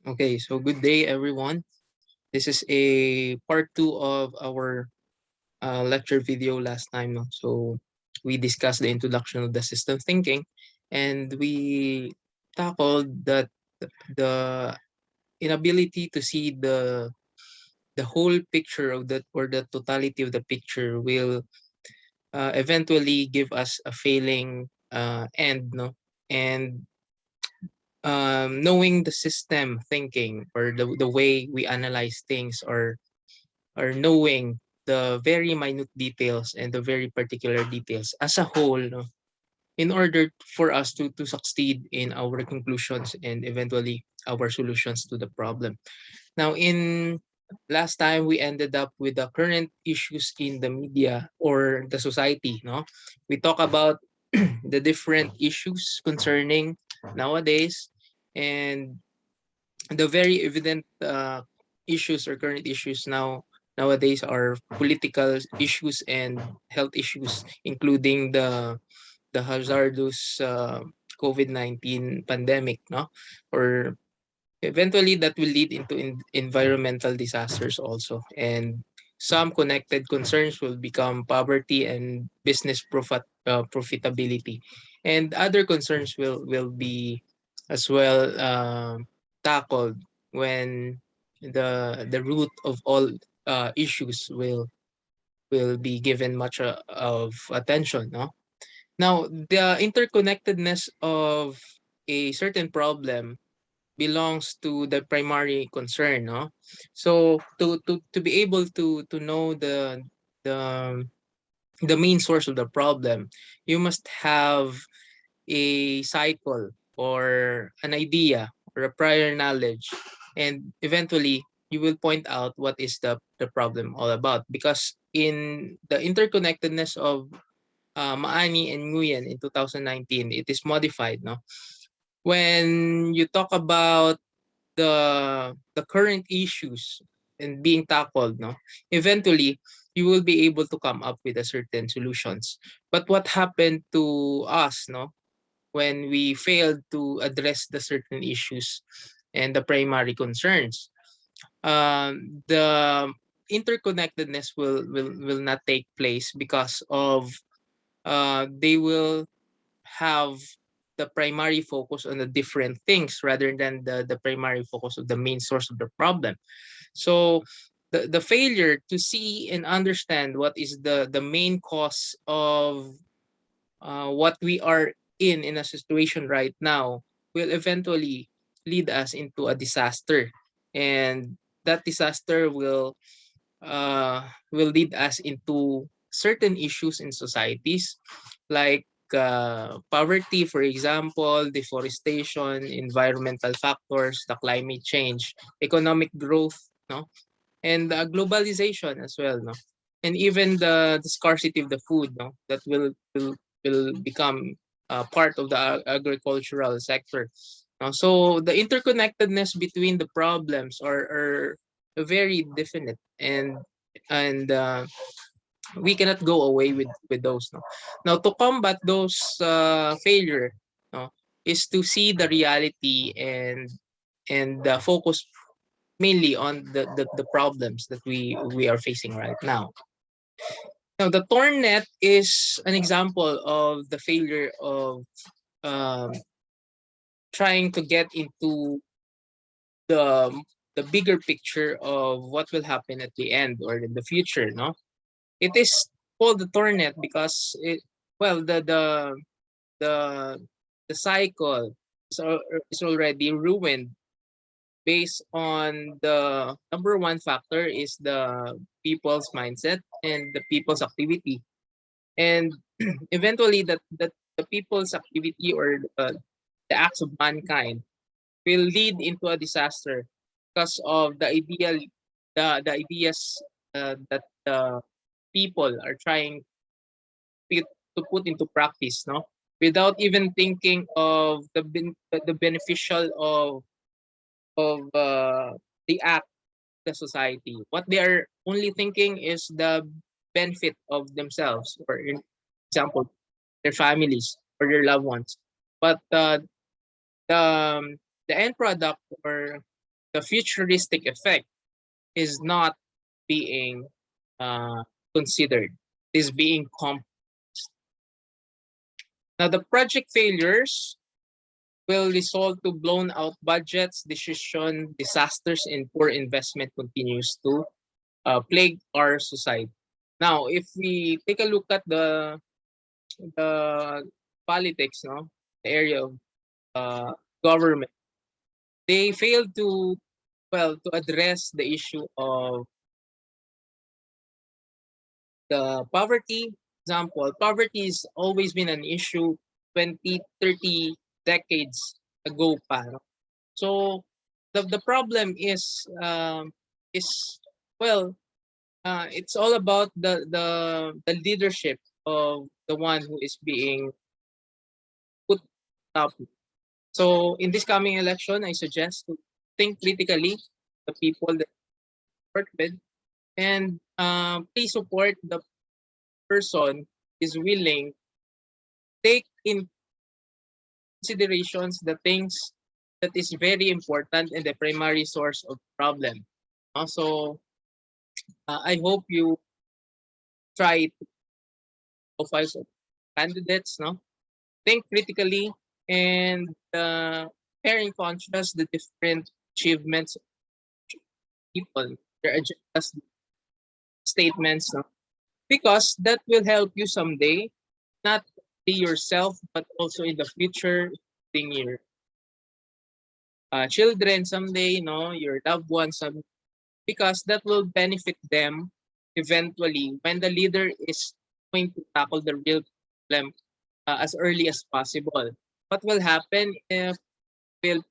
Okay, so good day, everyone. This is a part two of our lecture video last time. No? So we discussed the introduction of the system thinking, and we tackled that the inability to see the whole picture of that, or the totality of the picture will eventually give us a failing end, no? And knowing the system thinking, or the way we analyze things, or knowing the very minute details and the very particular details as a whole, no, in order for us to succeed in our conclusions and eventually our solutions to the problem. Now, in last time, we ended up with the current issues in the media or the society. No, we talk about the different issues concerning nowadays, and the very evident issues or current issues nowadays are political issues and health issues, including the hazardous COVID-19 pandemic, no? Or eventually that will lead into environmental disasters also. And some connected concerns will become poverty and business profitability. And other concerns will be as well tackled when the root of all issues will be given much of attention, no? Now, the interconnectedness of a certain problem belongs to the primary concern, no? So to be able to know the the main source of the problem, you must have a cycle or an idea or a prior knowledge, and eventually you will point out what is the problem all about. Because in the interconnectedness of Maani and Nguyen in 2019, it is modified, no? When you talk about the current issues and being tackled, no, eventually you will be able to come up with a certain solutions. But what happened to us, no, when we failed to address the certain issues and the primary concerns, the interconnectedness will not take place because of they will have the primary focus on the different things rather than the primary focus of the main source of the problem. So the failure to see and understand what is the main cause of what we are in a situation right now will eventually lead us into a disaster, and that disaster will lead us into certain issues in societies, like poverty, for example, deforestation, environmental factors, the climate change, economic growth, no, and globalization as well, no, and even the scarcity of the food, no, that will become part of the agricultural sector. So the interconnectedness between the problems are very definite, and we cannot go away with those. No? Now, to combat those failure, no, is to see the reality and focus mainly on the problems that we are facing right now. Now, the torn net is an example of the failure of um, trying to get into the the bigger picture of what will happen at the end or in the future. No, it is called the torn net because it, well, the the cycle is already ruined based on the number one factor is the people's mindset and the people's activity, and eventually that the people's activity or the acts of mankind will lead into a disaster because of the ideas that the people are trying to put into practice, no, without even thinking of the beneficial of the act, the society. What they are only thinking is the benefit of themselves, or in example, their families or their loved ones. But the the end product or the futuristic effect is not being uh, considered, is being now the project failures will result to blown out budgets, decision disasters, and poor investment continues to plague our society. Now, if we take a look at the politics, no, the area of uh, government, they failed to to address the issue of the poverty. Example, poverty has always been an issue 20, 30 decades ago pa. No? So the problem is well it's all about the leadership of the one who is being put up. So in this coming election, I suggest to think critically the people that work with and please support the person is willing take in considerations the things that is very important and the primary source of problem. Also, I hope you try to profile of candidates, no? Think critically and compare and contrast the different achievements of people, their agendas, statements, no? Because that will help you someday, not be yourself, but also in the future, being your children someday, no, your loved ones, because that will benefit them eventually when the leader is going to tackle the real problem as early as possible. What will happen if will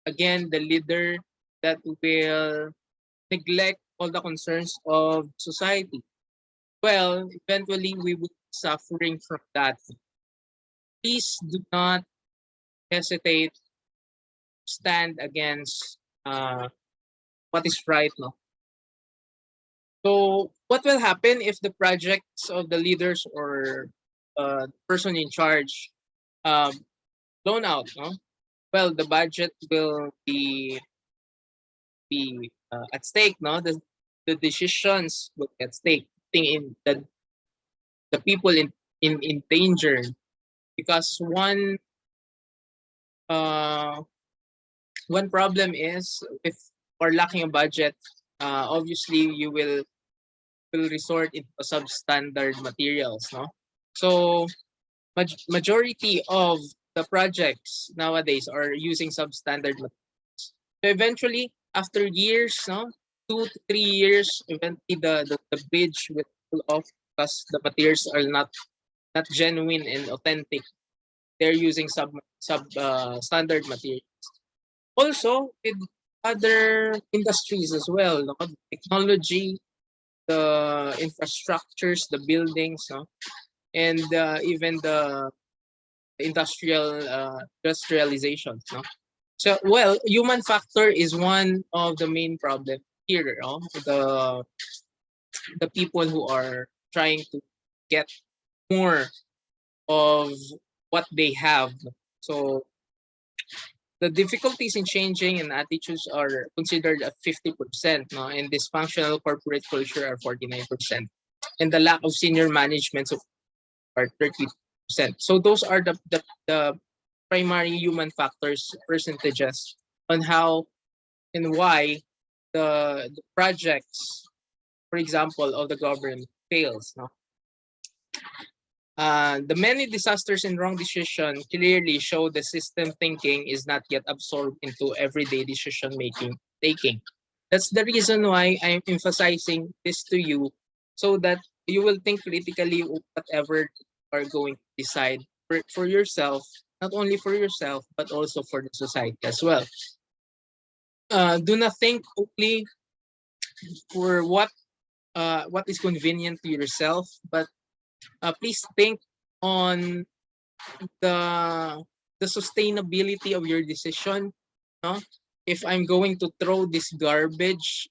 again the leader that will neglect all the concerns of society? Well, eventually we will be suffering from that. Please do not hesitate to stand against what is right. No? So what will happen if the projects of the leaders or person in charge um, blown out? No? Well, the budget will be at stake. No, the decisions will be at stake. Thing in the people in danger because uh one problem is if or lacking a budget, obviously you will resort into substandard materials, no? So majority of the projects nowadays are using substandard materials. So eventually, after years, no, 2 to 3 years, eventually the bridge will fall off because the materials are not genuine and authentic. They're using standard materials. Also, with other industries as well, no? Technology, the infrastructures, the buildings, no? And even the industrialization. No? So, well, human factor is one of the main problems here. No? The people who are trying to get more of what they have. So the difficulties in changing and attitudes are considered at 50%, no? And dysfunctional corporate culture are 49%. And the lack of senior management are 30%. So those are the primary human factors percentages on how and why the projects, for example, of the government fails. No? The many disasters and wrong decision clearly show the system thinking is not yet absorbed into everyday decision making taking. That's the reason why I'm emphasizing this to you so that you will think critically of whatever you are going to decide for yourself, not only for yourself, but also for the society as well. Do not think only for what is convenient to yourself, but please think on the the sustainability of your decision. No? If I'm going to throw this garbage,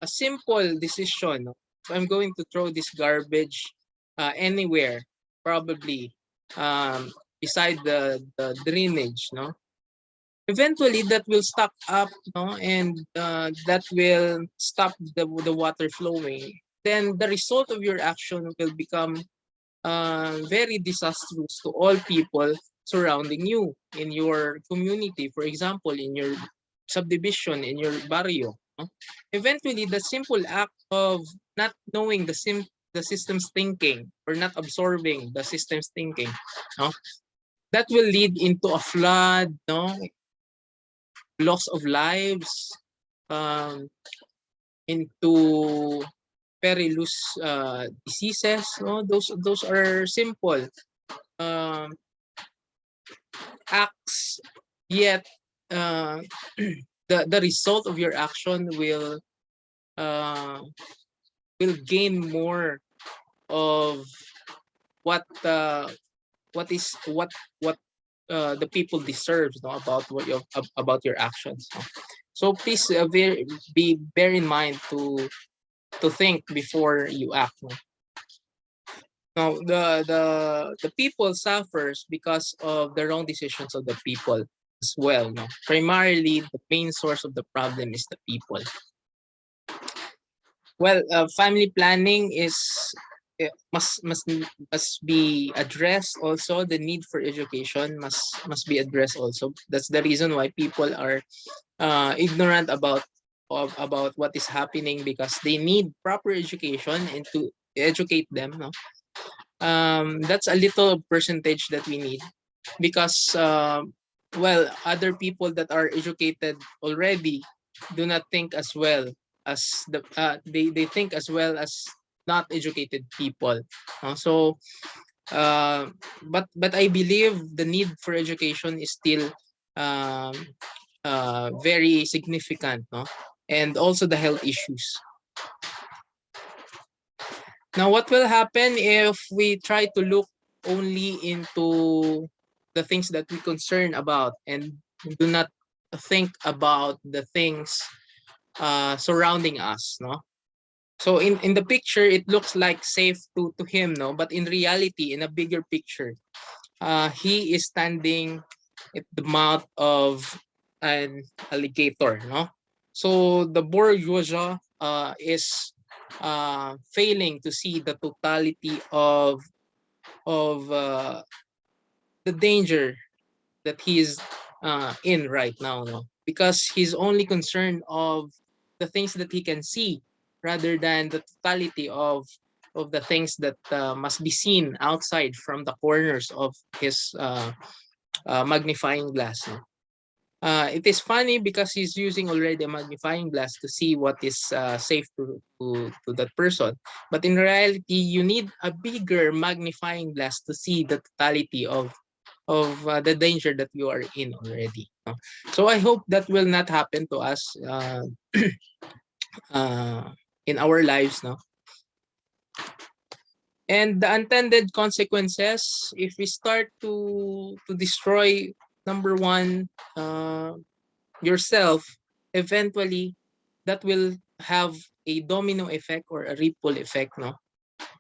a simple decision. No? If I'm going to throw this garbage anywhere, probably beside the drainage, no, eventually that will stock up, no, and that will stop the water flowing. Then the result of your action will become very disastrous to all people surrounding you in your community, for example, in your subdivision, in your barrio. No? Eventually, the simple act of not knowing the system's thinking or not absorbing the system's thinking, no, that will lead into a flood, no, loss of lives, um, into perilous diseases. No, those are simple um, acts, yet uh, the result of your action uh, will gain more of what what the people deserves, no, about about your actions. No? So please bear in mind to think before you act. No? Now the people suffers because of the wrong decisions of the people as well. No, primarily the main source of the problem is the people. Well, family planning is must be addressed. Also, the need for education must be addressed. Also, that's the reason why people are ignorant about what is happening, because they need proper education and to educate them. No, that's a little percentage that we need, because well, other people that are educated already do not think as well as they think as well as not educated people. So but I believe the need for education is still um, very significant, no, and also the health issues. Now, what will happen if we try to look only into the things that we concern about and do not think about the things surrounding us, no? So in the picture, it looks like safe to him, no? But in reality, in a bigger picture, he is standing at the mouth of an alligator, no? So the bourgeoisie is failing to see the totality of the danger that he is in right now, no? Because he's only concerned of the things that he can see rather than the totality of the things that must be seen outside from the corners of his magnifying glass. No? It is funny because he's using already a magnifying glass to see what is safe to that person. But in reality, you need a bigger magnifying glass to see the totality of the danger that you are in already. No? So I hope that will not happen to us uh, in our lives. No? And the unintended consequences, if we start to destroy, number one, yourself, eventually that will have a domino effect or a ripple effect, no?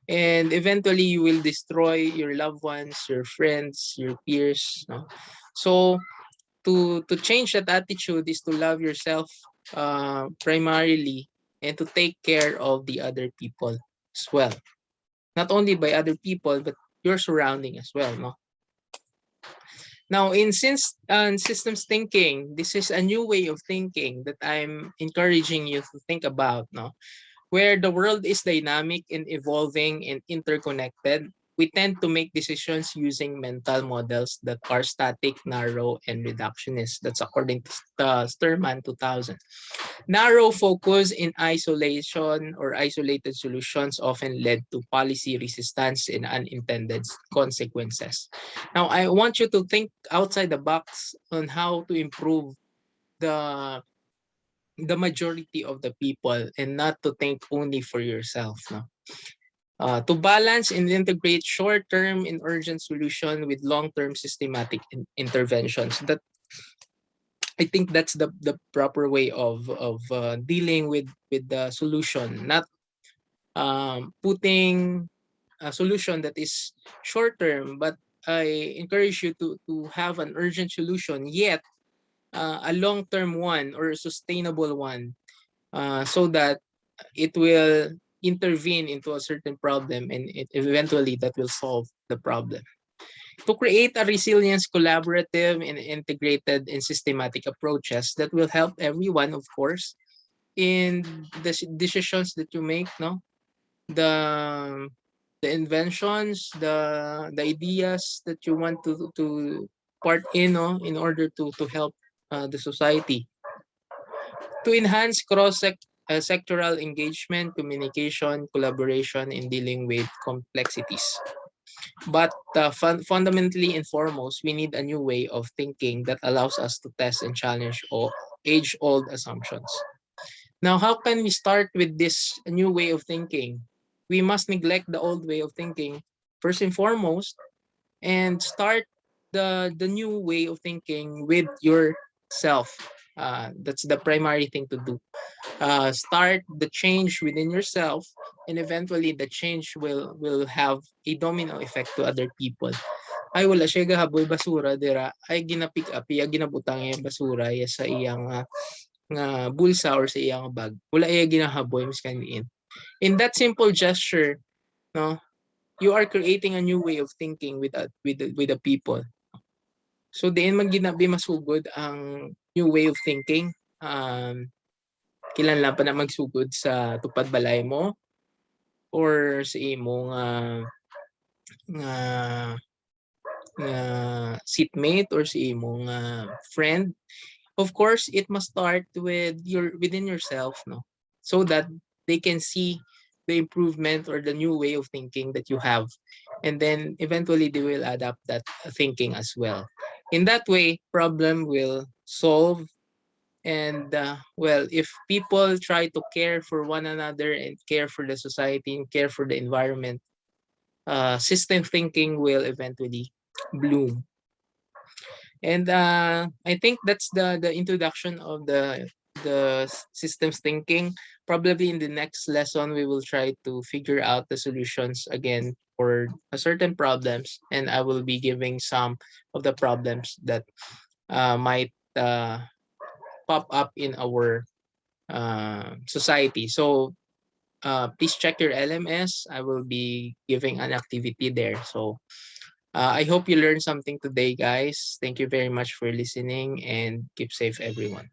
And eventually you will destroy your loved ones, your friends, your peers, no? So to change that attitude is to love yourself primarily, and to take care of the other people as well. Not only by other people, but your surrounding as well, no? Now, in systems thinking, this is a new way of thinking that I'm encouraging you to think about, no? Where the world is dynamic and evolving and interconnected, we tend to make decisions using mental models that are static, narrow, and reductionist. That's according to Sturman 2000. Narrow focus in isolation or isolated solutions often led to policy resistance and unintended consequences. Now, I want you to think outside the box on how to improve the the majority of the people and not to think only for yourself. No? To balance and integrate short-term and urgent solution with long-term systematic interventions. That I think that's the proper way of dealing with the solution, not putting a solution that is short term, but I encourage you to have an urgent solution, yet a long-term one or a sustainable one, so that it will intervene into a certain problem, and eventually that will solve the problem. To create a resilience, collaborative and integrated and systematic approaches that will help everyone, of course, in the decisions that you make, no? The inventions, the ideas that you want to part in, no, in order to help the society. To enhance sectoral engagement, communication, collaboration in dealing with complexities. But fundamentally and foremost, we need a new way of thinking that allows us to test and challenge all age-old assumptions. Now, how can we start with this new way of thinking? We must neglect the old way of thinking first and foremost, and start the new way of thinking with yourself. That's the primary thing to do. Start the change within yourself, and eventually the change will have a domino effect to other people. Ay wala siya gahaboy basura dira, ay ginapick up iya ginabutang iya basura iya sa iyang nga bulsa or sa iyang bag. Wala iya ginahaboy mas kaniin. In that simple gesture, no, you are creating a new way of thinking with the people. So diin man ginabi masugod ang new way of thinking. Kinahanglan pa na magsugod sa tupad balay mo or sa imong nga nga seatmate or sa imong friend. Of course, it must start within yourself, no, so that they can see the improvement or the new way of thinking that you have, and then eventually they will adapt that thinking as well. In that way, problem will solve. And well, if people try to care for one another and care for the society and care for the environment, system thinking will eventually bloom. And I think that's the introduction of the systems thinking. Probably in the next lesson, we will try to figure out the solutions again for a certain problems, and I will be giving some of the problems that might pop up in our society. So please check your LMS. I will be giving an activity there. So I hope you learned something today, guys. Thank you very much for listening, and keep safe, everyone.